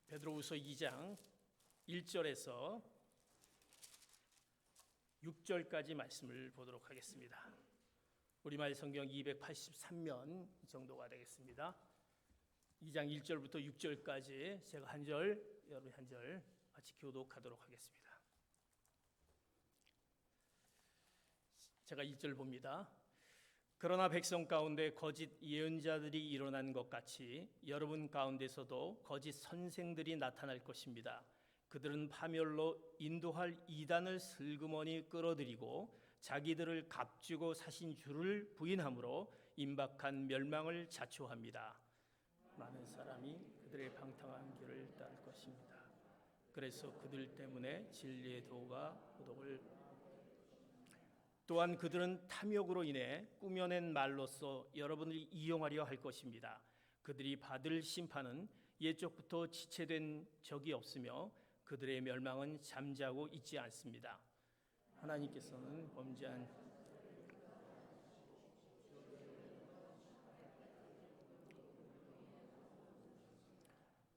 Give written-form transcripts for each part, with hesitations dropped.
베드로후서 2장 1절에서 6절까지 말씀을 보도록 하겠습니다. 우리말 성경 283면 정도가 되겠습니다. 2장 1절부터 6절까지 제가 한 절, 여러분 한 절 같이 교독하도록 하겠습니다. 제가 1절 봅니다. 그러나 백성 가운데 거짓 예언자들이 일어난 것 같이 여러분 가운데서도 거짓 선생들이 나타날 것입니다. 그들은 파멸로 인도할 이단을 슬그머니 끌어들이고 자기들을 값주고 사신 주를 부인함으로 임박한 멸망을 자초합니다. 많은 사람이 그들의 방탕한 길을 따를 것입니다. 그래서 그들 때문에 진리의 도가 호독을 또한 그들은 탐욕으로 인해 꾸며낸 말로써 여러분을 이용하려 할 것입니다. 그들이 받을 심판은 예적부터 지체된 적이 없으며 그들의 멸망은 잠자고 있지 않습니다.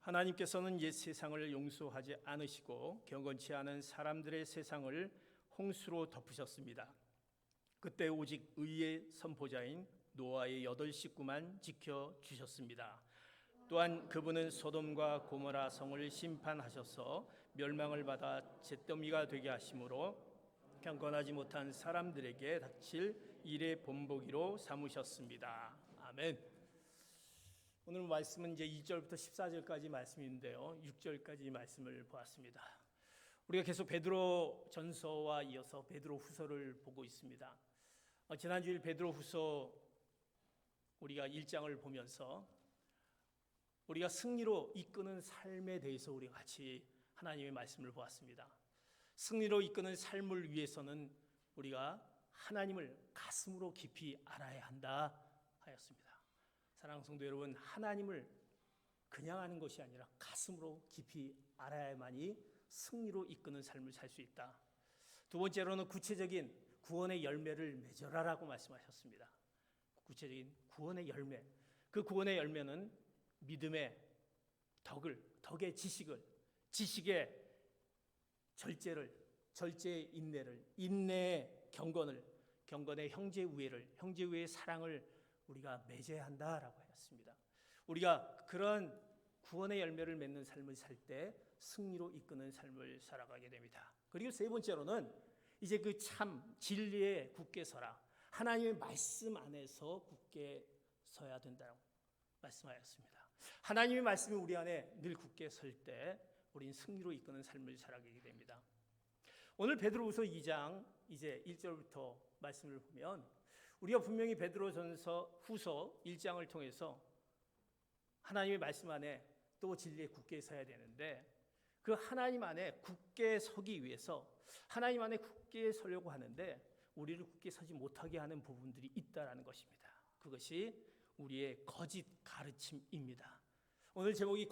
하나님께서는 옛 세상을 용서하지 않으시고 경건치 않은 사람들의 세상을 홍수로 덮으셨습니다. 그때 오직 의의 선포자인 노아의 8 식구만 지켜주셨습니다. 또한 그분은 소돔과 고모라 성을 심판하셔서 멸망을 받아 잿더미가 되게 하심으로 경건하지 못한 사람들에게 닥칠 일의 본보기로 삼으셨습니다. 아멘. 오늘 말씀은 이제 2절부터 14절까지 말씀인데요. 6절까지 말씀을 보았습니다. 우리가 계속 베드로 전서와 이어서 베드로 후서를 보고 있습니다. 지난주일 베드로 후서 우리가 1장을 보면서 우리가 승리로 이끄는 삶에 대해서 우리가 같이 하나님의 말씀을 보았습니다. 승리로 이끄는 삶을 위해서는 우리가 하나님을 가슴으로 깊이 알아야 한다 하였습니다. 사랑하는 성도 여러분, 하나님을 그냥 아는 것이 아니라 가슴으로 깊이 알아야만이 승리로 이끄는 삶을 살 수 있다. 두 번째로는 구체적인 구원의 열매를 맺어라라고 말씀하셨습니다. 구체적인 구원의 열매. 그 구원의 열매는 믿음의 덕의 지식을, 지식의 절제의 인내를, 인내의 경건을, 경건의 형제 우애를, 형제 우애의 사랑을 우리가 맺어야 한다라고 하였습니다. 우리가 그런 구원의 열매를 맺는 삶을 살 때 승리로 이끄는 삶을 살아가게 됩니다. 그리고 세 번째로는 이제 그 참 진리에 굳게 서라. 하나님의 말씀 안에서 굳게 서야 된다고 말씀하였습니다. 하나님의 말씀이 우리 안에 늘 굳게 설 때 우리는 승리로 이끄는 삶을 살아가게 됩니다. 오늘 베드로후서 2장 이제 1절부터 말씀을 보면 우리가 분명히 베드로전서 후서 1장을 통해서 하나님의 말씀 안에 또 진리에 굳게 서야 되는데 그 하나님 안에 굳게 서기 위해서 하나님 안에 굳게 서려고 하는데 우리를 굳게 서지 못하게 하는 부분들이 있다라는 것입니다. 그것이 우리의 거짓 가르침입니다. 오늘 제목이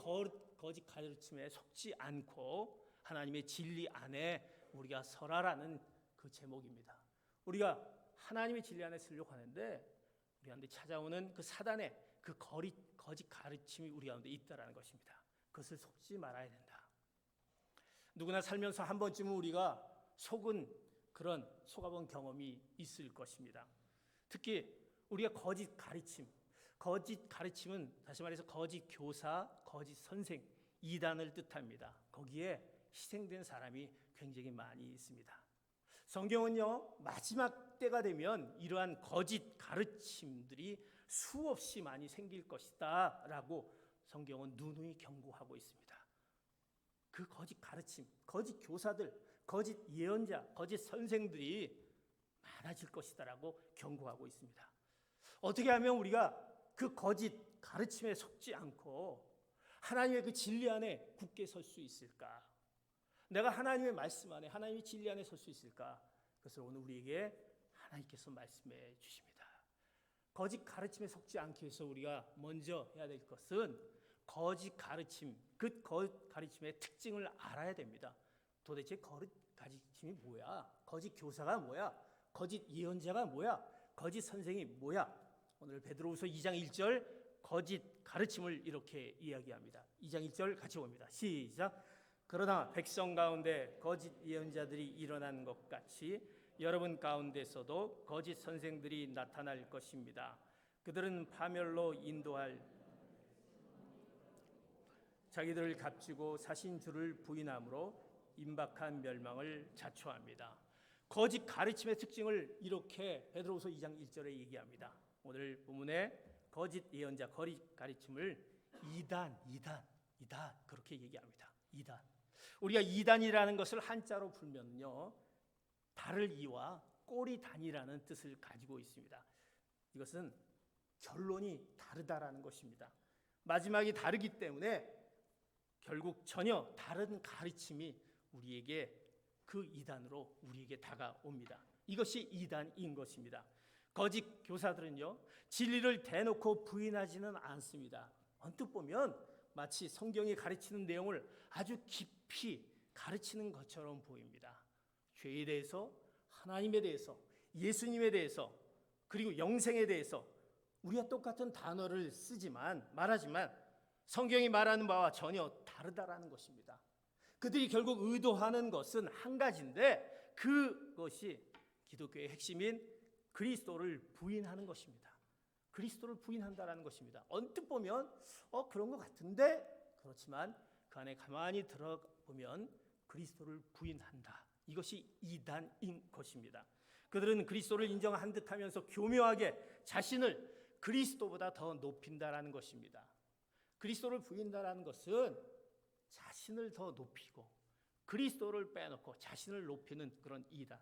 거짓 가르침에 속지 않고 하나님의 진리 안에 우리가 서라라는 그 제목입니다. 우리가 하나님의 진리 안에 서려고 하는데 우리 가운데 찾아오는 그 사단의 그 거짓 가르침이 우리 가운데 있다라는 것입니다. 그것을 속지 말아야 된다. 누구나 살면서 한 번쯤은 우리가 속아본 경험이 있을 것입니다. 특히 우리가 거짓 가르침은 다시 말해서 거짓 교사, 거짓 선생, 이단을 뜻합니다. 거기에 희생된 사람이 굉장히 많이 있습니다. 성경은요, 마지막 때가 되면 이러한 거짓 가르침들이 수없이 많이 생길 것이다 라고 성경은 누누이 경고하고 있습니다. 그 거짓 가르침, 거짓 교사들, 거짓 예언자, 거짓 선생들이 많아질 것이다라고 경고하고 있습니다. 어떻게 하면 우리가 그 거짓 가르침에 속지 않고 하나님의 그 진리 안에 굳게 설 수 있을까? 내가 하나님의 말씀 안에, 하나님의 진리 안에 설 수 있을까? 그것을 오늘 우리에게 하나님께서 말씀해 주십니다. 거짓 가르침에 속지 않기 위해서 우리가 먼저 해야 될 것은 거짓 가르침, 그 거짓 가르침의 특징을 알아야 됩니다. 도대체 거짓 가르침이 뭐야? 거짓 교사가 뭐야? 거짓 예언자가 뭐야? 거짓 선생이 뭐야? 오늘 베드로후서 2장 1절 거짓 가르침을 이렇게 이야기합니다. 2장 1절 같이 봅니다. 시작. 그러나 백성 가운데 거짓 예언자들이 일어난 것 같이 여러분 가운데서도 거짓 선생들이 나타날 것입니다. 그들은 파멸로 인도할 자기들을 값지고 사신 주를 부인함으로 임박한 멸망을 자초합니다. 거짓 가르침의 특징을 이렇게 베드로후서 2장 1절에 얘기합니다. 오늘 본문에 거짓 예언자, 거짓 가르침을 이단 그렇게 얘기합니다. 이단. 우리가 이단이라는 것을 한자로 풀면요, 달을 이와 꼬리 단이라는 뜻을 가지고 있습니다. 이것은 결론이 다르다라는 것입니다. 마지막이 다르기 때문에 결국 전혀 다른 가르침이 우리에게 그 이단으로 우리에게 다가옵니다. 이것이 이단인 것입니다. 거짓 교사들은요, 진리를 대놓고 부인하지는 않습니다. 언뜻 보면 마치 성경이 가르치는 내용을 아주 깊이 가르치는 것처럼 보입니다. 죄에 대해서, 하나님에 대해서, 예수님에 대해서, 그리고 영생에 대해서 우리가 똑같은 단어를 말하지만 성경이 말하는 바와 전혀 다르다라는 것입니다. 그들이 결국 의도하는 것은 한 가지인데 그것이 기독교의 핵심인 그리스도를 부인하는 것입니다. 그리스도를 부인한다라는 것입니다. 언뜻 보면 그런 것 같은데, 그렇지만 그 안에 가만히 들어보면 그리스도를 부인한다. 이것이 이단인 것입니다. 그들은 그리스도를 인정한 듯하면서 교묘하게 자신을 그리스도보다 더 높인다라는 것입니다. 그리스도를 부인한다라는 것은 자신을 더 높이고 그리스도를 빼놓고 자신을 높이는 그런 이단.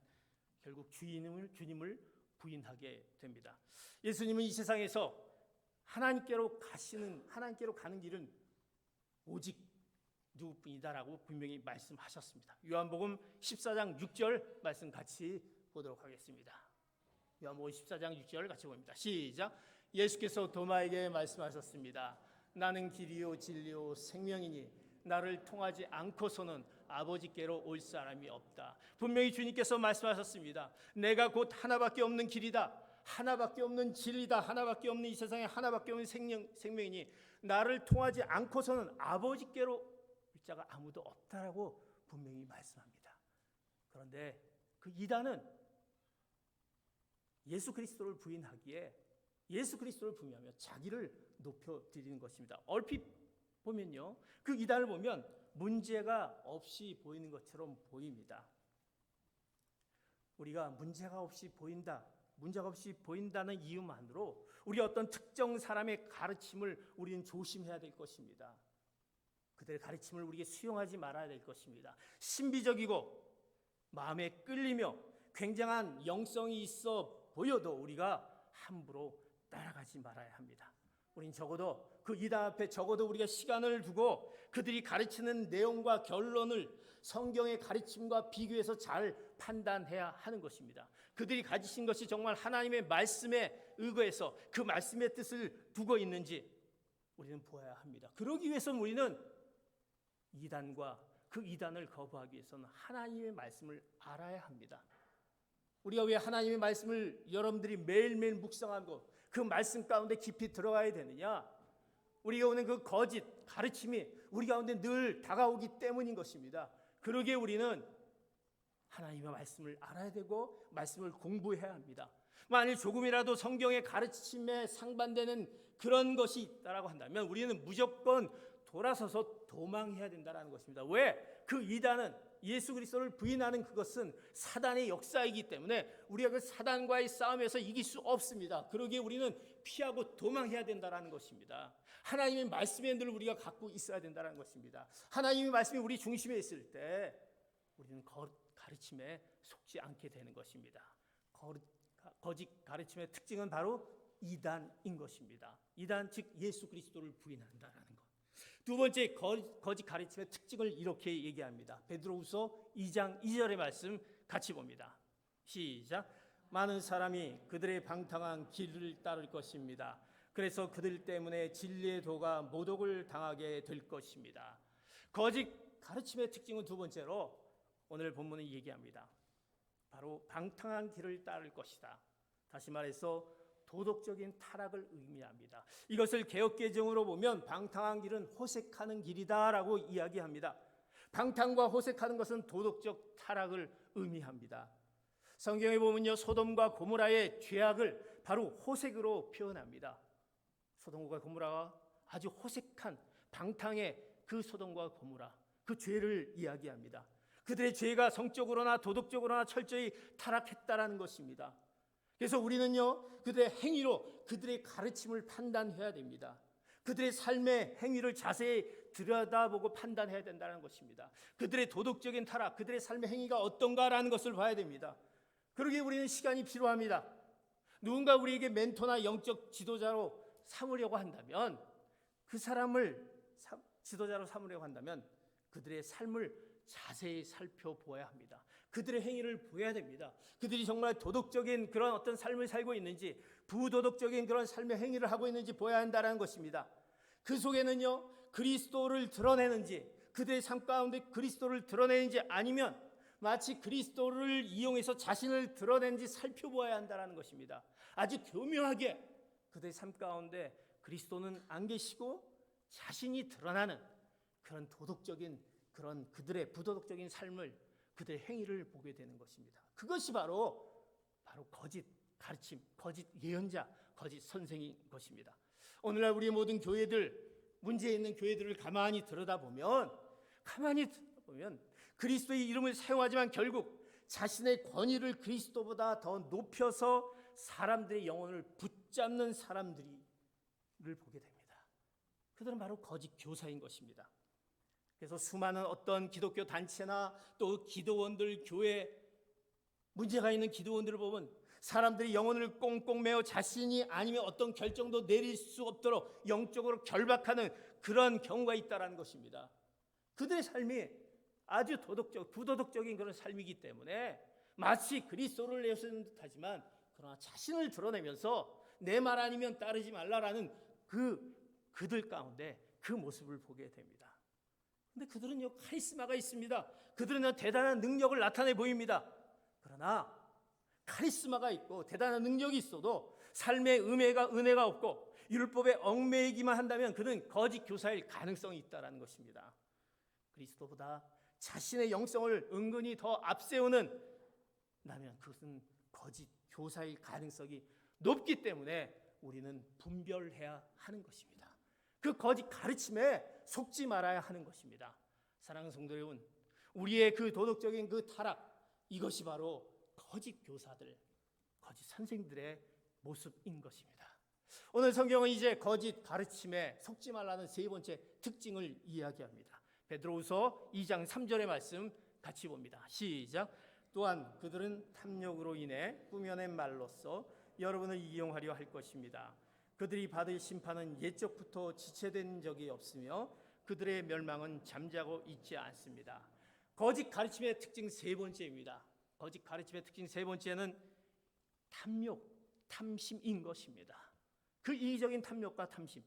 결국 주님을 부인하게 됩니다. 예수님은 이 세상에서 하나님께로 가는 길은 오직 누구뿐이다라고 분명히 말씀하셨습니다. 요한복음 14장 6절 말씀 같이 보도록 하겠습니다. 요한복음 14장 6절 같이 봅니다. 시작. 예수께서 도마에게 말씀하셨습니다. 나는 길이요 진리요 생명이니 나를 통하지 않고서는 아버지께로 올 사람이 없다. 분명히 주님께서 말씀하셨습니다. 내가 곧 하나밖에 없는 길이다, 하나밖에 없는 진리다, 하나밖에 없는 이 세상에 하나밖에 없는 생명이니 나를 통하지 않고서는 아버지께로 올 자가 아무도 없다라고 분명히 말씀합니다. 그런데 그 이단은 예수 그리스도를 부인하기에 예수 그리스도를 부인하며 자기를 높여드리는 것입니다. 얼핏 보면요, 그 이단을 보면 문제가 없이 보이는 것처럼 보입니다. 우리가 문제가 없이 보인다는 이유만으로 우리 어떤 특정 사람의 가르침을 우리는 조심해야 될 것입니다. 그들의 가르침을 우리에게 수용하지 말아야 될 것입니다. 신비적이고 마음에 끌리며 굉장한 영성이 있어 보여도 우리가 함부로 따라가지 말아야 합니다. 우린 적어도 그 이단 앞에 적어도 우리가 시간을 두고 그들이 가르치는 내용과 결론을 성경의 가르침과 비교해서 잘 판단해야 하는 것입니다. 그들이 가지신 것이 정말 하나님의 말씀에 의거해서 그 말씀의 뜻을 두고 있는지 우리는 보아야 합니다. 그러기 위해서는 우리는 그 이단을 거부하기 위해서는 하나님의 말씀을 알아야 합니다. 우리가 왜 하나님의 말씀을 여러분들이 매일매일 묵상하고 그 말씀 가운데 깊이 들어가야 되느냐? 우리가 오는 그 거짓 가르침이 우리 가운데 늘 다가오기 때문인 것입니다. 그러기에 우리는 하나님의 말씀을 알아야 되고 말씀을 공부해야 합니다. 만일 조금이라도 성경의 가르침에 상반되는 그런 것이 있다라고 한다면 우리는 무조건 돌아서서 도망해야 된다는 것입니다. 왜? 그 이단은 예수 그리스도를 부인하는 그것은 사단의 역사이기 때문에 우리가 그 사단과의 싸움에서 이길 수 없습니다. 그러기에 우리는 피하고 도망해야 된다는 것입니다. 하나님의 말씀에 늘 우리가 갖고 있어야 된다는 것입니다. 하나님의 말씀이 우리 중심에 있을 때 우리는 가르침에 속지 않게 되는 것입니다. 거짓 가르침의 특징은 바로 이단인 것입니다. 이단 즉 예수 그리스도를 부인한다는 것. 두 번째 거짓 가르침의 특징을 이렇게 얘기합니다. 베드로후서 2장 2절의 말씀 같이 봅니다. 시작. 많은 사람이 그들의 방탕한 길을 따를 것입니다. 그래서 그들 때문에 진리의 도가 모독을 당하게 될 것입니다. 거짓 가르침의 특징은 두 번째로 오늘 본문은 얘기합니다. 바로 방탕한 길을 따를 것이다. 다시 말해서 도덕적인 타락을 의미합니다. 이것을 개역개정으로 보면 방탕한 길은 호색하는 길이다라고 이야기합니다. 방탕과 호색하는 것은 도덕적 타락을 의미합니다. 성경에 보면요, 소돔과 고모라의 죄악을 바로 호색으로 표현합니다. 소돔과 고모라가 아주 호색한 방탕의 그 소돔과 고모라, 그 죄를 이야기합니다. 그들의 죄가 성적으로나 도덕적으로나 철저히 타락했다라는 것입니다. 그래서 우리는요, 그들의 행위로 그들의 가르침을 판단해야 됩니다. 그들의 삶의 행위를 자세히 들여다보고 판단해야 된다는 것입니다. 그들의 도덕적인 타락, 그들의 삶의 행위가 어떤가라는 것을 봐야 됩니다. 그러기에 우리는 시간이 필요합니다. 누군가 우리에게 멘토나 영적 지도자로 삼으려고 한다면, 그 사람을 지도자로 삼으려고 한다면 그들의 삶을 자세히 살펴보아야 합니다. 그들의 행위를 보아야 됩니다. 그들이 정말 도덕적인 그런 어떤 삶을 살고 있는지, 부도덕적인 그런 삶의 행위를 하고 있는지 보아야 한다는 것입니다. 그 속에는요, 그리스도를 드러내는지, 그들의 삶 가운데 그리스도를 드러내는지, 아니면 마치 그리스도를 이용해서 자신을 드러내는지 살펴보아야 한다는 것입니다. 아주 교묘하게 그들의 삶 가운데 그리스도는 안 계시고 자신이 드러나는 그런 도덕적인 그런 그들의 부도덕적인 삶을, 그들의 행위를 보게 되는 것입니다. 그것이 바로 거짓 가르침, 거짓 예언자, 거짓 선생인 것입니다. 오늘날 우리 모든 교회들, 문제 있는 교회들을 가만히 들여다보면 그리스도의 이름을 사용하지만 결국 자신의 권위를 그리스도보다 더 높여서 사람들의 영혼을 붙잡는 사람들을 보게 됩니다. 그들은 바로 거짓 교사인 것입니다. 그래서 수많은 어떤 기독교 단체나 또 기도원들, 교회 문제가 있는 기도원들을 보면 사람들이 영혼을 꽁꽁 매어 자신이 아니면 어떤 결정도 내릴 수 없도록 영적으로 결박하는 그런 경우가 있다는 것입니다. 그들의 삶이 아주 부도덕적인 그런 삶이기 때문에 마치 그리스도를 내세우는 듯하지만 그러나 자신을 드러내면서 내 말 아니면 따르지 말라라는 그들 가운데 그 모습을 보게 됩니다. 근데 그들은요, 카리스마가 있습니다. 그들은 대단한 능력을 나타내 보입니다. 그러나 카리스마가 있고 대단한 능력이 있어도 삶의 은혜가 없고 율법에 얽매이기만 한다면 그는 거짓 교사일 가능성이 있다는 것입니다. 그리스도보다 자신의 영성을 은근히 더 앞세우는 나면 그것은 거짓 교사일 가능성이 높기 때문에 우리는 분별해야 하는 것입니다. 그 거짓 가르침에 속지 말아야 하는 것입니다. 사랑하는 성도 여러분, 우리의 그 도덕적인 그 타락, 이것이 바로 거짓 교사들, 거짓 선생들의 모습인 것입니다. 오늘 성경은 이제 거짓 가르침에 속지 말라는 세 번째 특징을 이야기합니다. 베드로후서 2장 3절의 말씀 같이 봅니다. 시작. 또한 그들은 탐욕으로 인해 꾸며낸 말로써 여러분을 이용하려 할 것입니다. 그들이 받을 심판은 옛적부터 지체된 적이 없으며 그들의 멸망은 잠자고 있지 않습니다. 거짓 가르침의 특징 세 번째입니다. 거짓 가르침의 특징 세 번째는 탐심인 것입니다. 그 이기적인 탐욕과 탐심.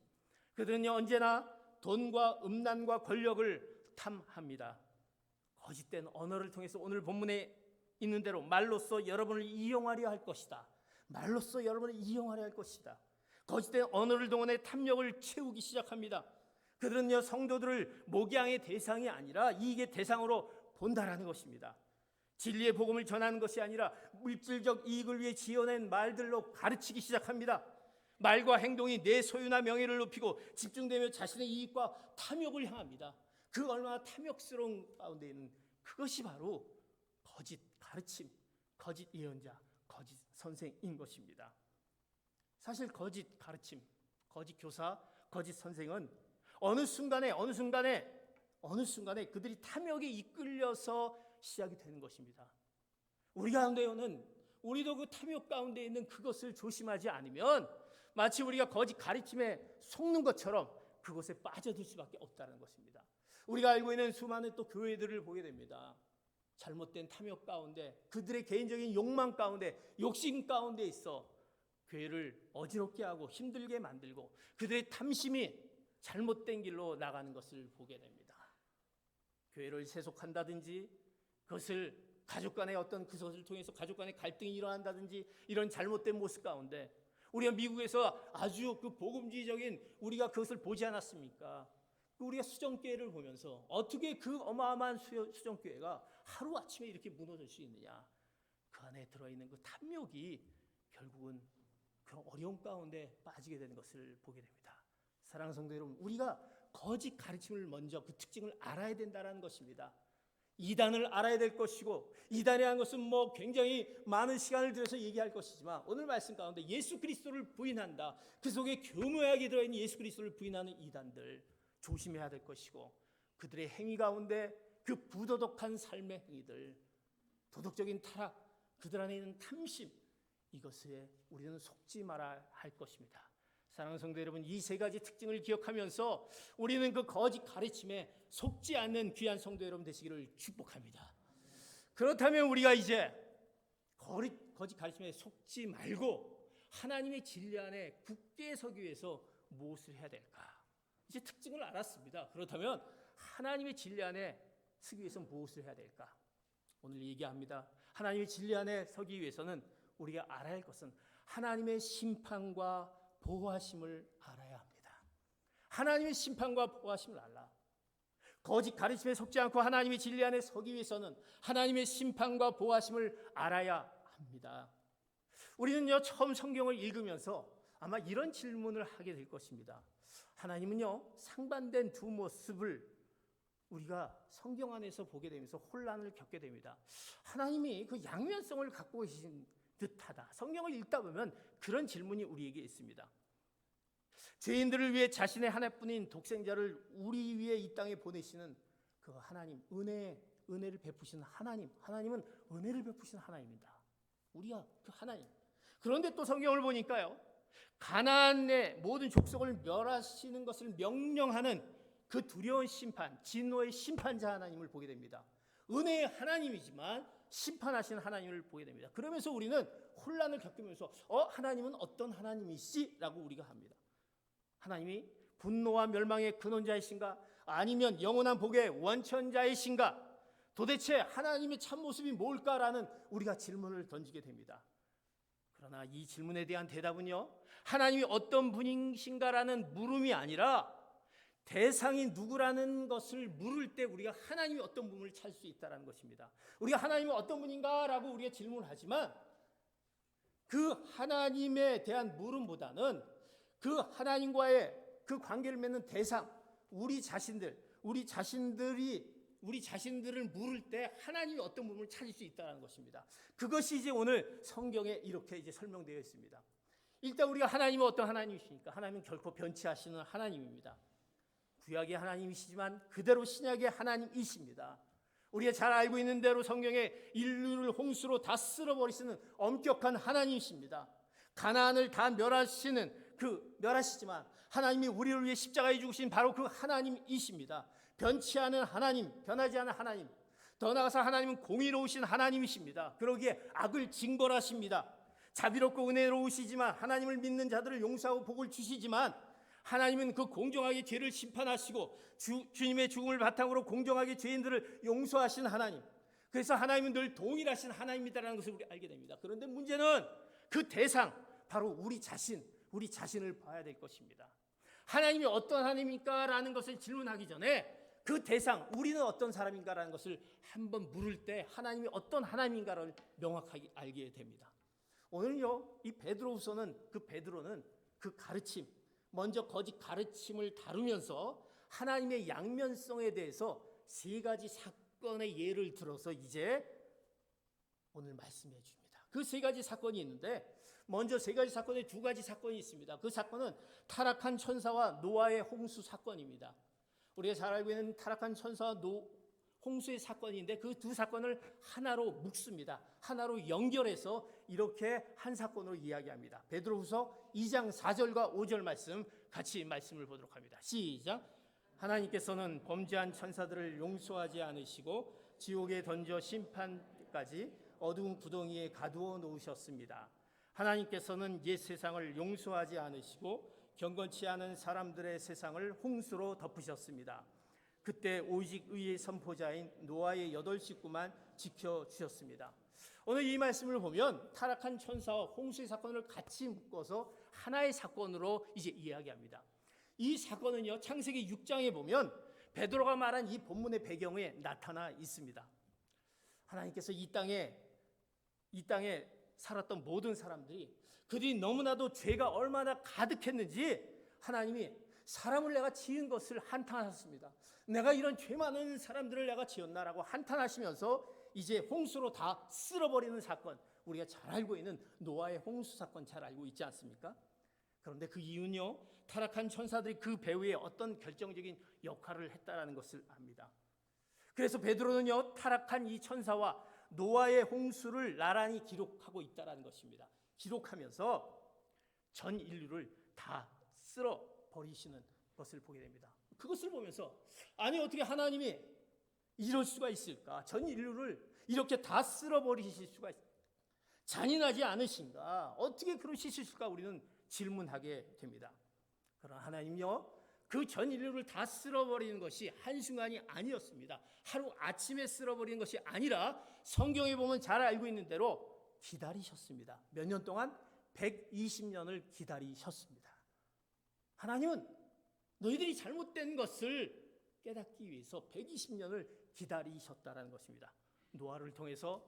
그들은요, 언제나 돈과 음란과 권력을 탐합니다. 거짓된 언어를 통해서 오늘 본문에 있는 대로 말로써 여러분을 이용하려 할 것이다. 말로써 여러분을 이용하려 할 것이다. 거짓된 언어를 동원해 탐욕을 채우기 시작합니다. 그들은요, 성도들을 목양의 대상이 아니라 이익의 대상으로 본다라는 것입니다. 진리의 복음을 전하는 것이 아니라 물질적 이익을 위해 지어낸 말들로 가르치기 시작합니다. 말과 행동이 내 소유나 명예를 높이고 집중되며 자신의 이익과 탐욕을 향합니다. 그 얼마나 탐욕스러운 가운데 있는 그것이 바로 거짓 가르침, 거짓 예언자, 거짓 선생인 것입니다. 사실 거짓 가르침, 거짓 교사, 거짓 선생은 어느 순간에 그들이 탐욕에 이끌려서 시작이 되는 것입니다. 우리 가운데는 우리도 그 탐욕 가운데 있는 그것을 조심하지 않으면 마치 우리가 거짓 가르침에 속는 것처럼 그것에 빠져들 수밖에 없다는 것입니다. 우리가 알고 있는 수많은 또 교회들을 보게 됩니다. 잘못된 탐욕 가운데, 그들의 개인적인 욕망 가운데, 욕심 가운데 있어 교회를 어지럽게 하고 힘들게 만들고 그들의 탐심이 잘못된 길로 나가는 것을 보게 됩니다. 교회를 세속한다든지, 그것을 가족 간의 어떤 그것을 통해서 가족 간의 갈등이 일어난다든지, 이런 잘못된 모습 가운데 우리가 미국에서 아주 그 복음주의적인 우리가 그것을 보지 않았습니까? 우리가 수정교회를 보면서 어떻게 그 어마어마한 수정교회가 하루아침에 이렇게 무너질 수 있느냐. 그 안에 들어있는 그 탐욕이 결국은 그런 어려움 가운데 빠지게 되는 것을 보게 됩니다. 사랑하는 성도 여러분, 우리가 거짓 가르침을 먼저 그 특징을 알아야 된다는 것입니다. 이단을 알아야 될 것이고, 이단에 한 것은 뭐 굉장히 많은 시간을 들여서 얘기할 것이지만, 오늘 말씀 가운데 예수 그리스도를 부인한다, 그 속에 교묘하게 들어있는 예수 그리스도를 부인하는 이단들 조심해야 될 것이고, 그들의 행위 가운데 그 부도덕한 삶의 행위들, 도덕적인 타락, 그들 안에 있는 탐심, 이것에 우리는 속지 말아야 할 것입니다. 사랑하는 성도 여러분, 이 세 가지 특징을 기억하면서 우리는 그 거짓 가르침에 속지 않는 귀한 성도 여러분 되시기를 축복합니다. 그렇다면 우리가 이제 거짓 가르침에 속지 말고 하나님의 진리 안에 굳게 서기 위해서 무엇을 해야 될까? 이제 특징을 알았습니다. 그렇다면 하나님의 진리 안에 서기 위해서 무엇을 해야 될까? 오늘 얘기합니다. 하나님의 진리 안에 서기 위해서는 우리가 알아야 할 것은 하나님의 심판과 보호하심을 알아야 합니다. 하나님의 심판과 보호하심을 알라. 거짓 가르침에 속지 않고 하나님의 진리 안에 서기 위해서는 하나님의 심판과 보호하심을 알아야 합니다. 우리는요, 처음 성경을 읽으면서 아마 이런 질문을 하게 될 것입니다. 하나님은요, 상반된 두 모습을 우리가 성경 안에서 보게 되면서 혼란을 겪게 됩니다. 하나님이 그 양면성을 갖고 계신 듯하다. 성경을 읽다 보면 그런 질문이 우리에게 있습니다. 죄인들을 위해 자신의 하나뿐인 독생자를 우리 위해 이 땅에 보내시는 그 하나님, 은혜를 베푸시는 하나님은 은혜를 베푸시는 하나님입니다. 우리가 그 하나님. 그런데 또 성경을 보니까요, 가나안의 모든 족속을 멸하시는 것을 명령하는 그 두려운 심판, 진노의 심판자 하나님을 보게 됩니다. 은혜의 하나님이지만 심판하시는 하나님을 보게 됩니다. 그러면서 우리는 혼란을 겪으면서 하나님은 어떤 하나님이시? 라고 우리가 합니다. 하나님이 분노와 멸망의 근원자이신가? 아니면 영원한 복의 원천자이신가? 도대체 하나님의 참모습이 뭘까라는 우리가 질문을 던지게 됩니다. 그러나 이 질문에 대한 대답은요, 하나님이 어떤 분이신가라는 물음이 아니라 대상이 누구라는 것을 물을 때 우리가 하나님이 어떤 분을 찾을 수 있다는 것입니다. 우리가 하나님은 어떤 분인가라고 우리가 질문을 하지만 그 하나님에 대한 물음보다는 그 하나님과의 그 관계를 맺는 대상, 우리 자신들을 물을 때 하나님이 어떤 분을 찾을 수 있다는 것입니다. 그것이 이제 오늘 성경에 이렇게 이제 설명되어 있습니다. 일단 우리가 하나님은 어떤 하나님이십니까? 하나님은 결코 변치하시는 하나님입니다. 구약의 하나님이시지만 그대로 신약의 하나님이십니다. 우리가 잘 알고 있는 대로 성경에 인류를 홍수로 다 쓸어버리시는 엄격한 하나님이십니다. 가나안을 다 멸하시지만 하나님이 우리를 위해 십자가에 죽으신 바로 그 하나님이십니다. 변치 않은 하나님, 변하지 않은 하나님. 더 나아가서 하나님은 공의로우신 하나님이십니다. 그러기에 악을 징벌하십니다. 자비롭고 은혜로우시지만 하나님을 믿는 자들을 용서하고 복을 주시지만 하나님은 그 공정하게 죄를 심판하시고 주님의 죽음을 바탕으로 공정하게 죄인들을 용서하신 하나님. 그래서 하나님은 늘 동일하신 하나님이다라는 것을 우리 알게 됩니다. 그런데 문제는 그 대상, 바로 우리 자신을 봐야 될 것입니다. 하나님이 어떤 하나님입니까라는 것을 질문하기 전에 그 대상, 우리는 어떤 사람인가라는 것을 한번 물을 때 하나님이 어떤 하나님인가를 명확하게 알게 됩니다. 오늘요, 이 베드로후서는 베드로는 그 가르침, 먼저 거짓 가르침을 다루면서 하나님의 양면성에 대해서 세 가지 사건의 예를 들어서 이제 오늘 말씀해 줍니다. 그 세 가지 사건이 있는데 먼저 세 가지 사건에 두 가지 사건이 있습니다. 그 사건은 타락한 천사와 노아의 홍수 사건입니다. 우리가 잘 알고 있는 타락한 천사와 홍수의 사건인데 그 두 사건을 하나로 묶습니다. 하나로 연결해서 이렇게 한 사건으로 이야기합니다. 베드로후서 2장 4절과 5절 말씀 같이 말씀을 보도록 합니다. 시작. 하나님께서는 범죄한 천사들을 용서하지 않으시고 지옥에 던져 심판까지 어두운 구덩이에 가두어 놓으셨습니다. 하나님께서는 옛 세상을 용서하지 않으시고 경건치 않은 사람들의 세상을 홍수로 덮으셨습니다. 그때 오직 의의 선포자인 노아의 8 식구만 지켜주셨습니다. 오늘 이 말씀을 보면 타락한 천사와 홍수의 사건을 같이 묶어서 하나의 사건으로 이제 이야기합니다. 이 사건은요, 창세기 6장에 보면 베드로가 말한 이 본문의 배경에 나타나 있습니다. 하나님께서 이 땅에 살았던 모든 사람들이 그들이 너무나도 죄가 얼마나 가득했는지 하나님이 사람을 내가 지은 것을 한탄하셨습니다. 내가 이런 죄 많은 사람들을 내가 지었나라고 한탄하시면서 이제 홍수로 다 쓸어버리는 사건, 우리가 잘 알고 있는 노아의 홍수 사건 잘 알고 있지 않습니까? 그런데 그 이유는요, 타락한 천사들이 그 배후에 어떤 결정적인 역할을 했다라는 것을 압니다. 그래서 베드로는요, 타락한 이 천사와 노아의 홍수를 나란히 기록하고 있다라는 것입니다. 기록하면서 전 인류를 다 쓸어버리시는 것을 보게 됩니다. 그것을 보면서 아니 어떻게 하나님이 이럴 수가 있을까? 전 인류를 이렇게 다 쓸어버리실 수가 있을까? 잔인하지 않으신가? 어떻게 그러실 수 있을까? 우리는 질문하게 됩니다. 그러나 하나님요, 그 전 인류를 다 쓸어버리는 것이 한순간이 아니었습니다. 하루 아침에 쓸어버리는 것이 아니라 성경에 보면 잘 알고 있는 대로 기다리셨습니다. 몇 년 동안? 120년을 기다리셨습니다. 하나님은 너희들이 잘못된 것을 깨닫기 위해서 120년을 기다리셨다는 것입니다. 노아를 통해서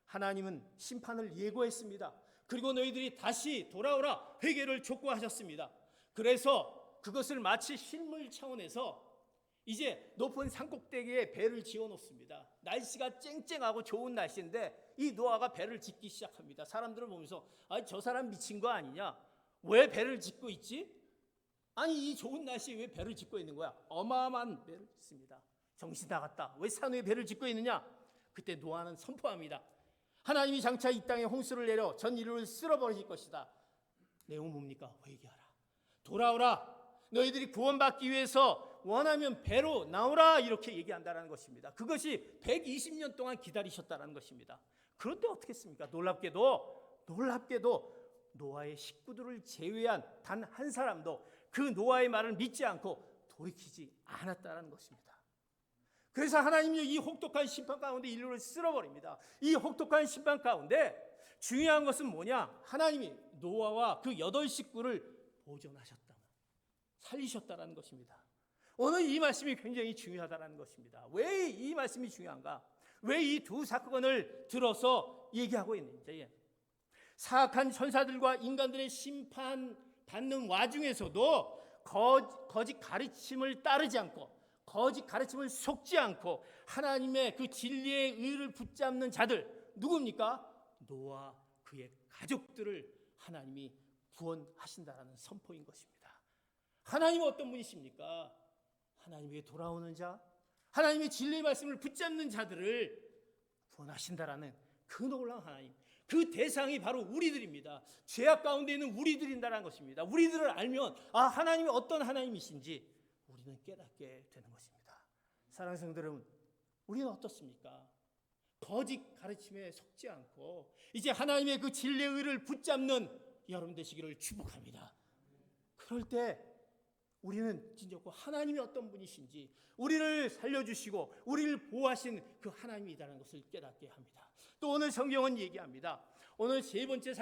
하나님은 심판을 예고했습니다. 그리고 너희들이 다시 돌아오라 회개를 촉구하셨습니다. 그래서 그것을 마치 실물 차원에서 이제 높은 산꼭대기에 배를 지어놓습니다. 날씨가 쨍쨍하고 좋은 날씨인데 이 노아가 배를 짓기 시작합니다. 사람들을 보면서 저 사람 미친 거 아니냐? 왜 배를 짓고 있지? 아니 이 좋은 날씨에 왜 배를 짓고 있는 거야? 어마어마한 배를 짓습니다. 정신 나갔다. 왜 산 위에 배를 짓고 있느냐? 그때 노아는 선포합니다. 하나님이 장차 이 땅에 홍수를 내려 전 인류를 쓸어버리실 것이다. 내용은 뭡니까? 회개하라. 돌아오라. 너희들이 구원받기 위해서 원하면 배로 나오라. 이렇게 얘기한다는 것입니다. 그것이 120년 동안 기다리셨다는 것입니다. 그런데 어떻게 했습니까? 놀랍게도 노아의 식구들을 제외한 단 한 사람도 그 노아의 말을 믿지 않고 돌이키지 않았다는 것입니다. 그래서 하나님이 이 혹독한 심판 가운데 인류를 쓸어버립니다. 이 혹독한 심판 가운데 중요한 것은 뭐냐? 하나님이 노아와 그 8식구를 보존하셨다, 살리셨다는 것입니다. 오늘 이 말씀이 굉장히 중요하다는 것입니다. 왜 이 말씀이 중요한가? 왜 이 두 사건을 들어서 얘기하고 있는지, 사악한 천사들과 인간들의 심판받는 와중에서도 거짓 가르침을 따르지 않고 거짓 가르침을 속지 않고 하나님의 그 진리의 의를 붙잡는 자들, 누굽니까? 노아 그의 가족들을 하나님이 구원하신다라는 선포인 것입니다. 하나님은 어떤 분이십니까? 하나님에게 돌아오는 자, 하나님의 진리의 말씀을 붙잡는 자들을 구원하신다라는 그 놀라운 하나님, 그 대상이 바로 우리들입니다. 죄악 가운데 있는 우리들인다는 것입니다. 우리들을 알면 하나님이 어떤 하나님이신지 우리는 깨닫게 되는 것입니다. 사랑하는 성도 여러분, 우리는 어떻습니까? 거짓 가르침에 속지 않고 이제 하나님의 그 진리의 의를 붙잡는 여러분 되시기를 축복합니다. 그럴 때 우리는 진짜 하나님이 어떤 분이신지, 우리를 살려주시고 우리를 보호하신 그 하나님이라는 것을 깨닫게 합니다. 또 오늘 성경은 얘기합니다. 오늘 세 번째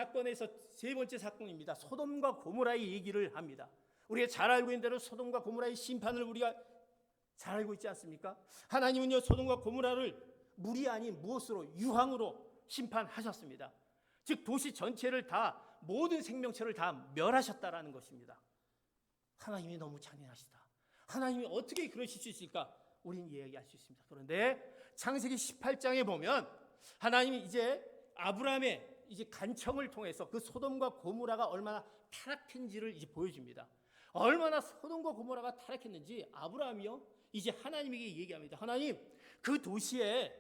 사건입니다. 소돔과 고모라의 얘기를 합니다. 우리가 잘 알고 있는 대로 소돔과 고모라의 심판을 우리가 잘 알고 있지 않습니까? 하나님은요, 소돔과 고모라를 물이 아닌 무엇으로? 유황으로 심판하셨습니다. 즉 도시 전체를 다, 모든 생명체를 다 멸하셨다라는 것입니다. 하나님이 너무 잔인하시다. 하나님이 어떻게 그러실 수 있을까? 우리는 이야기할 수 있습니다. 그런데 창세기 18장에 보면 하나님이 이제 아브라함의 이제 간청을 통해서 그 소돔과 고모라가 얼마나 타락했는지를 이제 보여줍니다. 얼마나 소돔과 고모라가 타락했는지 아브라함이요, 이제 하나님에게 얘기합니다. 하나님, 그 도시에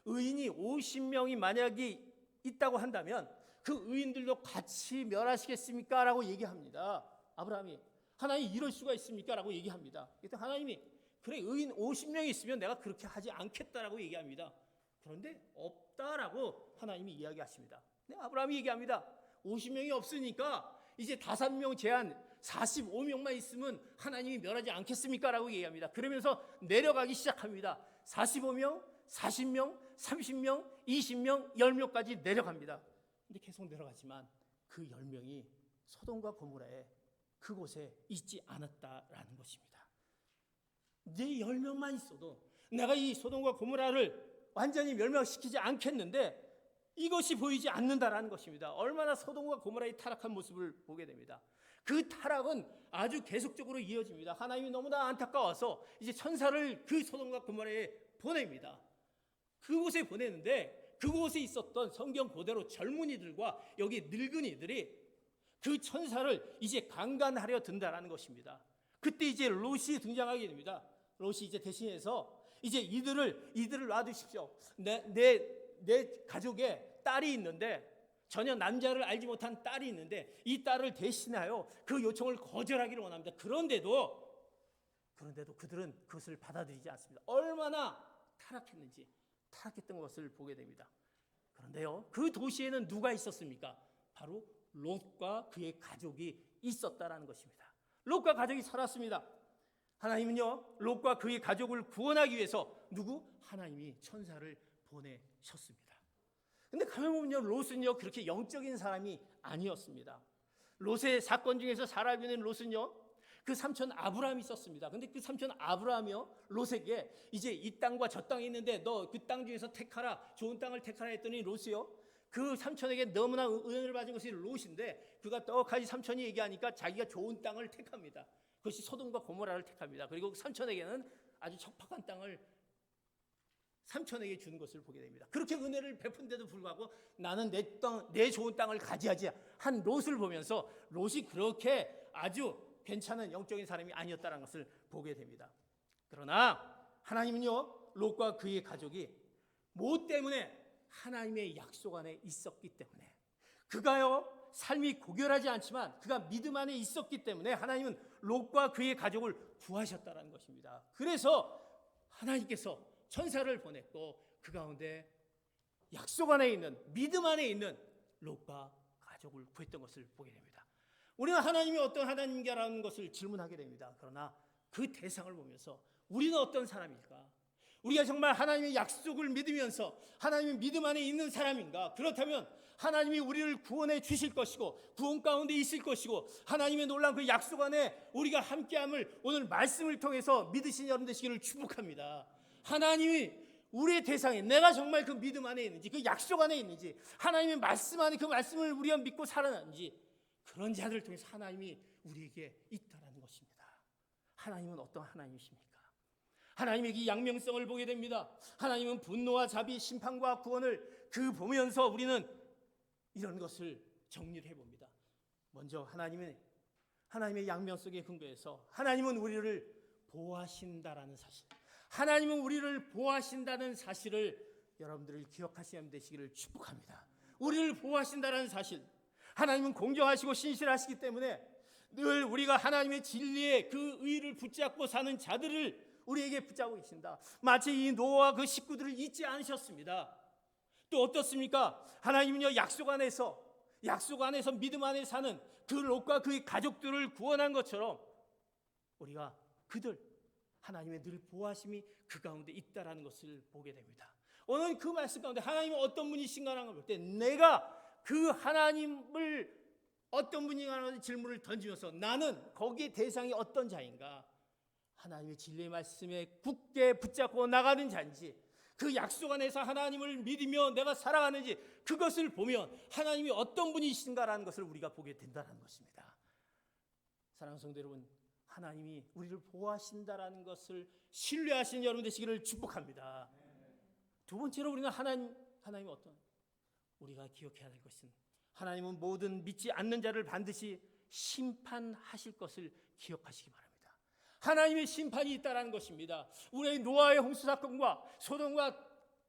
의인이 50명이 만약에 있다고 한다면 그 의인들도 같이 멸하시겠습니까? 라고 얘기합니다. 아브라함이. 하나님 이럴 수가 있습니까? 라고 얘기합니다. 그때 하나님이 그래, 의인 50명이 있으면 내가 그렇게 하지 않겠다라고 얘기합니다. 그런데 없다라고 하나님이 이야기하십니다. 네, 아브라함이 얘기합니다. 50명이 없으니까 이제 5명 제한 45명만 있으면 하나님이 멸하지 않겠습니까? 라고 얘기합니다. 그러면서 내려가기 시작합니다. 45명, 40명, 30명, 20명, 10명까지 내려갑니다. 근데 계속 내려가지만 그 10명이 소돔과 고모라에 그곳에 있지 않았다라는 것입니다. 네 10명만 있어도 내가 이 소돔과 고모라를 완전히 멸망시키지 않겠는데 이것이 보이지 않는다라는 것입니다. 얼마나 소돔과 고모라의 타락한 모습을 보게 됩니다. 그 타락은 아주 계속적으로 이어집니다. 하나님이 너무나 안타까워서 이제 천사를 그 소돔과 고모라에 보냅니다. 그곳에 보내는데 그곳에 있었던 성경 그대로 젊은이들과 여기 늙은이들이 그 천사를 이제 강간하려 든다라는 것입니다. 그때 이제 롯이 등장하게 됩니다. 롯이 이제 대신해서 이제 이들을 놔두십시오. 내 가족에 딸이 있는데 전혀 남자를 알지 못한 딸이 있는데 이 딸을 대신하여 그 요청을 거절하기를 원합니다. 그런데도 그들은 그것을 받아들이지 않습니다. 얼마나 타락했던 것을 보게 됩니다. 그런데요, 그 도시에는 누가 있었습니까? 바로 롯과 그의 가족이 있었다라는 것입니다. 롯과 가족이 살았습니다. 하나님은요, 롯과 그의 가족을 구원하기 위해서 하나님이 천사를 보내셨습니다. 근데 가만 보면요, 롯은요 그렇게 영적인 사람이 아니었습니다. 롯의 사건 중에서 잘 알고 있는 롯은요, 그 삼촌 아브라함이 있었습니다. 근데 그 삼촌 아브라함이요 롯에게 이제 이 땅과 저 땅이 있는데 너 그 땅 중에서 택하라, 좋은 땅을 택하라 했더니 롯이요 그 삼촌에게 너무나 은혜를 받은 것이 롯인데 그가 떡하니 삼촌이 얘기하니까 자기가 좋은 땅을 택합니다. 그것이 소돔과 고모라를 택합니다. 그리고 삼촌에게는 아주 척박한 땅을 삼촌에게 주는 것을 보게 됩니다. 그렇게 은혜를 베푼데도 불구하고 나는 내 좋은 땅을 가지하지 한 롯을 보면서 롯이 그렇게 아주 괜찮은 영적인 사람이 아니었다는 것을 보게 됩니다. 그러나 하나님은요, 롯과 그의 가족이 뭐 때문에? 하나님의 약속 안에 있었기 때문에, 그가요 삶이 고결하지 않지만 그가 믿음 안에 있었기 때문에 하나님은 롯과 그의 가족을 구하셨다는 것입니다. 그래서 하나님께서 천사를 보냈고 그 가운데 약속 안에 있는, 믿음 안에 있는 롯과 가족을 구했던 것을 보게 됩니다. 우리는 하나님이 어떤 하나님인가라는 것을 질문하게 됩니다. 그러나 그 대상을 보면서 우리는 어떤 사람일까? 우리가 정말 하나님의 약속을 믿으면서 하나님의 믿음 안에 있는 사람인가? 그렇다면 하나님이 우리를 구원해 주실 것이고 구원 가운데 있을 것이고 하나님의 놀라운 그 약속 안에 우리가 함께함을 오늘 말씀을 통해서 믿으신 여러분 되시기를 축복합니다. 하나님이 우리의 대상에 내가 정말 그 믿음 안에 있는지, 그 약속 안에 있는지, 하나님의 말씀 안에 그 말씀을 우리가 믿고 살아나는지, 그런 자들을 통해서 하나님이 우리에게 있다라는 것입니다. 하나님은 어떤 하나님이십니까? 하나님의 이 양면성을 보게 됩니다. 하나님은 분노와 자비, 심판과 구원을 보면서 우리는 이런 것을 정리를 해봅니다. 먼저 하나님의 양면성에 근거해서 하나님은 우리를 보호하신다라는 사실, 하나님은 우리를 보호하신다는 사실을 여러분들을 기억하시면 되시기를 축복합니다. 우리를 보호하신다는 사실, 하나님은 공정하시고 신실하시기 때문에 늘 우리가 하나님의 진리의 그 의를 붙잡고 사는 자들을 우리에게 붙잡고 계신다. 마치 이 노아와 그 식구들을 잊지 않으셨습니다. 또 어떻습니까? 하나님은요 약속 안에서 믿음 안에 사는 그 롯과 그의 가족들을 구원한 것처럼 우리가 하나님의 늘 보호하심이 그 가운데 있다라는 것을 보게 됩니다. 오늘 그 말씀 가운데 하나님은 어떤 분이신가라는 걸 볼 때 내가 그 하나님을 어떤 분인가라는 질문을 던지면서 나는 거기에 대상이 어떤 자인가? 하나님의 진리의 말씀에 굳게 붙잡고 나가는 자인지, 그 약속 안에서 하나님을 믿으며 내가 살아가는지, 그것을 보면 하나님이 어떤 분이신가라는 것을 우리가 보게 된다는 것입니다. 사랑하는 성도 여러분, 하나님이 우리를 보호하신다라는 것을 신뢰하시는 여러분 되시기를 축복합니다. 두 번째로 우리는 하나님은 어떤, 우리가 기억해야 될 것은 하나님은 모든 믿지 않는 자를 반드시 심판하실 것을 기억하시기 바랍니다. 하나님의 심판이 있다라는 것입니다. 우리의 노아의 홍수 사건과 소돔과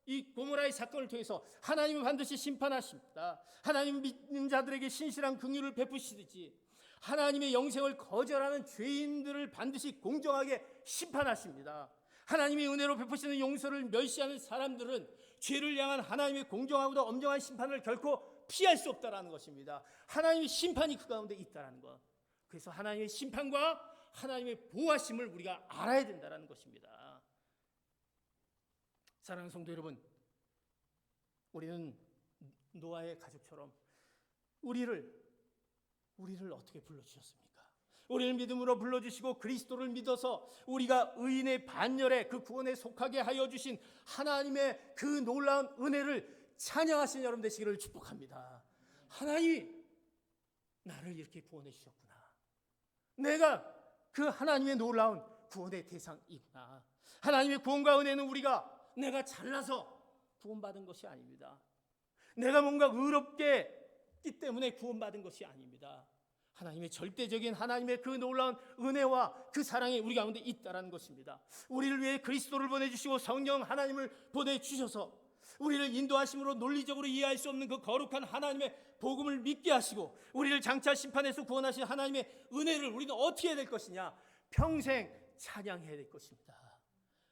이 고모라의 사건을 통해서 하나님은 반드시 심판하십니다. 하나님 믿는 자들에게 신실한 긍휼을 베푸시듯이 하나님의 영생을 거절하는 죄인들을 반드시 공정하게 심판하십니다. 하나님의 은혜로 베푸시는 용서를 멸시하는 사람들은 죄를 향한 하나님의 공정하고도 엄정한 심판을 결코 피할 수 없다라는 것입니다. 하나님의 심판이 그 가운데 있다라는 것. 그래서 하나님의 심판과 하나님의 보호하심을 우리가 알아야 된다는 것입니다. 사랑하는 성도 여러분, 우리는 노아의 가족처럼 우리를 어떻게 불러주셨습니까? 우리를 믿음으로 불러주시고 그리스도를 믿어서 우리가 의인의 반열에 그 구원에 속하게 하여 주신 하나님의 그 놀라운 은혜를 찬양하신 여러분 되시기를 축복합니다. 하나님이 나를 이렇게 구원해 주셨구나. 내가 그 하나님의 놀라운 구원의 대상이구나. 하나님의 구원과 은혜는 내가 잘나서 구원받은 것이 아닙니다. 내가 뭔가 의롭게 했기 때문에 구원받은 것이 아닙니다. 하나님의 절대적인 하나님의 그 놀라운 은혜와 그 사랑이 우리 가운데 있다라는 것입니다. 우리를 위해 그리스도를 보내주시고 성령 하나님을 보내주셔서 우리를 인도하심으로 논리적으로 이해할 수 없는 그 거룩한 하나님의 복음을 믿게 하시고 우리를 장차 심판에서 구원하신 하나님의 은혜를 우리는 어떻게 해야 될 것이냐? 평생 찬양해야 될 것입니다.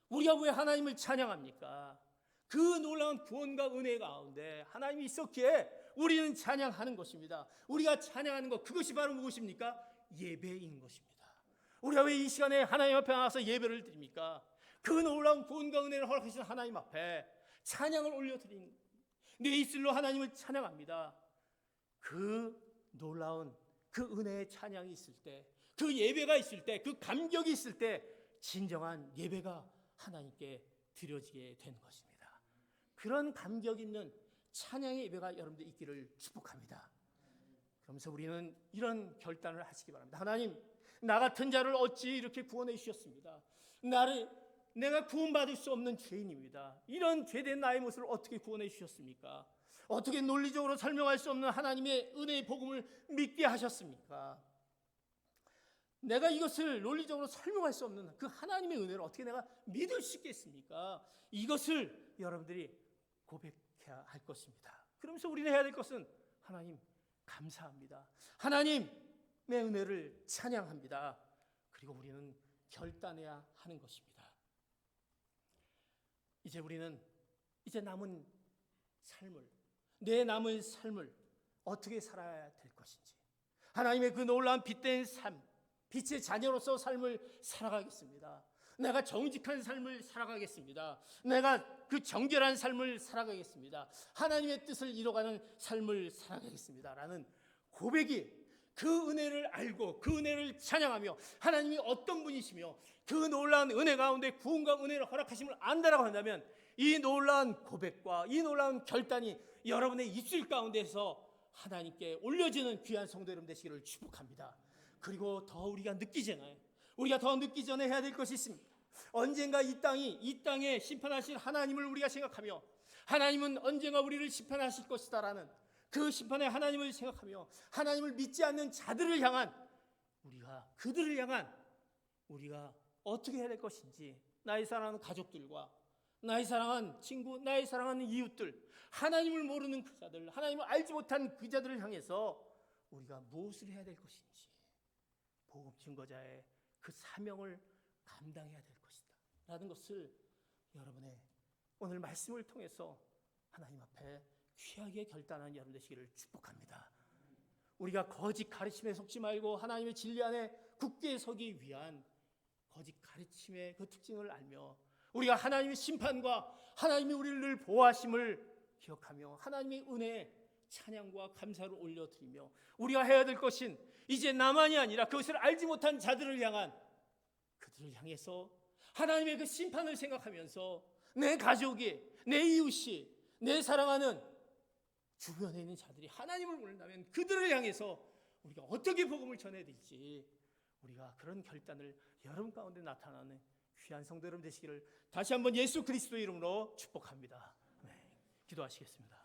우리가 왜 하나님을 찬양합니까? 그 놀라운 구원과 은혜 가운데 하나님이 있었기에 우리는 찬양하는 것입니다. 우리가 찬양하는 것, 그것이 바로 무엇입니까? 예배인 것입니다. 우리가 왜 이 시간에 하나님 앞에 나와서 예배를 드립니까? 그 놀라운 구원과 은혜를 허락하신 하나님 앞에 찬양을 올려드리는, 내 입술로 하나님을 찬양합니다. 그 놀라운 그 은혜의 찬양이 있을 때, 그 예배가 있을 때, 그 감격이 있을 때 진정한 예배가 하나님께 드려지게 되는 것입니다. 그런 감격 있는 찬양의 예배가 여러분들 있기를 축복합니다. 그러면서 우리는 이런 결단을 하시기 바랍니다. 하나님, 나 같은 자를 어찌 이렇게 구원해 주셨습니다. 내가 구원받을 수 없는 죄인입니다. 이런 죄된 나의 모습을 어떻게 구원해 주셨습니까? 어떻게 논리적으로 설명할 수 없는 하나님의 은혜의 복음을 믿게 하셨습니까? 내가 이것을 논리적으로 설명할 수 없는 그 하나님의 은혜를 어떻게 내가 믿을 수 있겠습니까? 이것을 여러분들이 고백해야 할 것입니다. 그러면서 우리는 해야 될 것은 하나님 감사합니다. 하나님의 은혜를 찬양합니다. 그리고 우리는 결단해야 하는 것입니다. 이제 우리는 남은 삶을, 내 남은 삶을 어떻게 살아야 될 것인지, 하나님의 그 놀라운 빛된 삶, 빛의 자녀로서 삶을 살아가겠습니다. 내가 정직한 삶을 살아가겠습니다. 내가 그 정결한 삶을 살아가겠습니다. 하나님의 뜻을 이뤄가는 삶을 살아가겠습니다. 라는 고백이, 그 은혜를 알고 그 은혜를 찬양하며 하나님이 어떤 분이시며 그 놀라운 은혜 가운데 구원과 은혜를 허락하심을 안다라고 한다면 이 놀라운 고백과 이 놀라운 결단이 여러분의 입술 가운데서 하나님께 올려지는 귀한 성도 여러분 되시기를 축복합니다. 그리고 더 우리가 늦기 전에 해야 될 것이 있습니다. 언젠가 이 땅에 심판하실 하나님을 우리가 생각하며 하나님은 언젠가 우리를 심판하실 것이다라는 그 심판의 하나님을 생각하며 하나님을 믿지 않는 자들을 향한 그들을 향한 우리가 어떻게 해야 될 것인지, 나의 사랑하는 가족들과 나의 사랑하는 친구, 나의 사랑하는 이웃들, 하나님을 모르는 그 자들, 하나님을 알지 못한 그 자들을 향해서 우리가 무엇을 해야 될 것인지, 복음 증거자의 그 사명을 감당해야 될 것이다 라는 것을 여러분의 오늘 말씀을 통해서 하나님 앞에 귀하게 결단한 여러분 되시기를 축복합니다. 우리가 거짓 가르침에 속지 말고 하나님의 진리 안에 굳게 서기 위한 거짓 가르침의 그 특징을 알며 우리가 하나님의 심판과 하나님이 우리를 늘 보호하심을 기억하며 하나님의 은혜에 찬양과 감사를 올려드리며 우리가 해야 될 것은 이제 나만이 아니라 그것을 알지 못한 자들을 향한, 그들을 향해서 하나님의 그 심판을 생각하면서 내 가족이, 내 이웃이, 내 사랑하는 주변에 있는 자들이 하나님을 모른다면 그들을 향해서 우리가 어떻게 복음을 전해야 될지, 우리가 그런 결단을 여러분 가운데 나타나는 귀한 성도 여러분 되시기를 다시 한번 예수 그리스도의 이름으로 축복합니다. 네, 기도하시겠습니다.